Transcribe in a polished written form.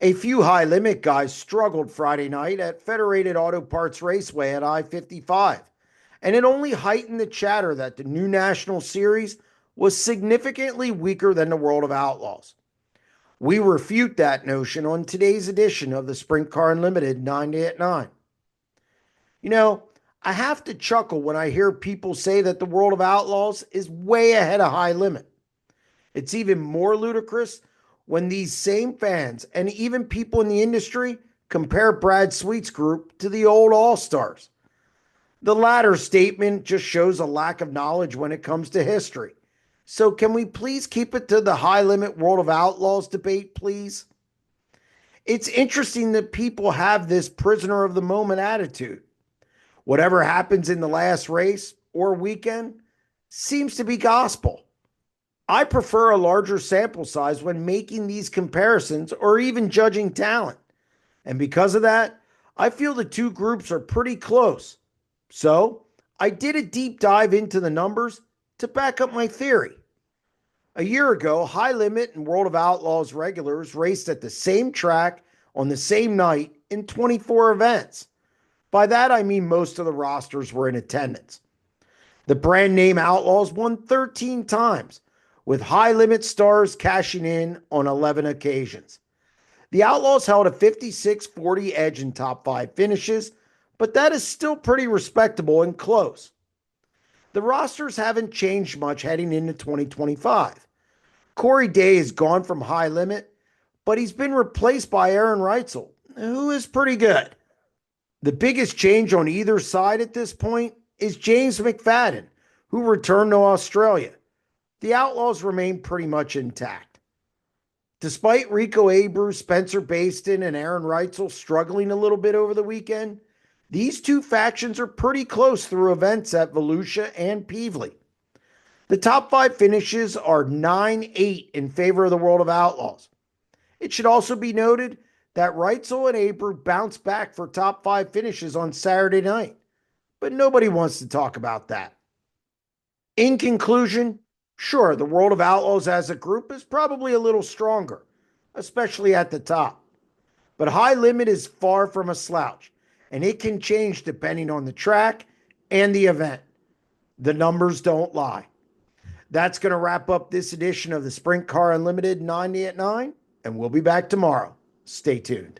A few high limit guys struggled Friday night at Federated Auto Parts Raceway at I 55, and it only heightened the chatter that the new national series was significantly weaker than the World of Outlaws. We refute that notion on today's edition of the Sprint Car Unlimited 90 at 9. You know, I have to chuckle when I hear people say that the World of Outlaws is way ahead of high limit. It's even more ludicrous when these same fans and even people in the industry compare Brad Sweet's group to the old All Stars. The latter statement just shows a lack of knowledge when it comes to history. So, can we please keep it to the high limit World of Outlaws debate, please? It's interesting that people have this prisoner of the moment attitude. Whatever happens in the last race or weekend seems to be gospel. I prefer a larger sample size when making these comparisons or even judging talent. And because of that, I feel the two groups are pretty close. So, I did a deep dive into the numbers to back up my theory. A year ago, High Limit and World of Outlaws regulars raced at the same track on the same night in 24 events. By that, I mean most of the rosters were in attendance. The brand name Outlaws won 13 times, with High Limit stars cashing in on 11 occasions. The Outlaws held a 56-40 edge in top 5 finishes, but that is still pretty respectable and close. The rosters haven't changed much heading into 2025. Corey Day is gone from High Limit, but he's been replaced by Aaron Reitzel, who is pretty good. The biggest change on either side at this point is James McFadden, who returned to Australia. The Outlaws remain pretty much intact. Despite Rico Abreu, Spencer Baston, and Aaron Reitzel struggling a little bit over the weekend, these two factions are pretty close through events at Volusia and Pevely. The top 5 finishes are 9-8 in favor of the World of Outlaws. It should also be noted that Reitzel and Abreu bounced back for top 5 finishes on Saturday night, but nobody wants to talk about that. In conclusion, sure, the World of Outlaws as a group is probably a little stronger, especially at the top. But High Limit is far from a slouch, and it can change depending on the track and the event. The numbers don't lie. That's going to wrap up this edition of the Sprint Car Unlimited 90 at 9, and we'll be back tomorrow. Stay tuned.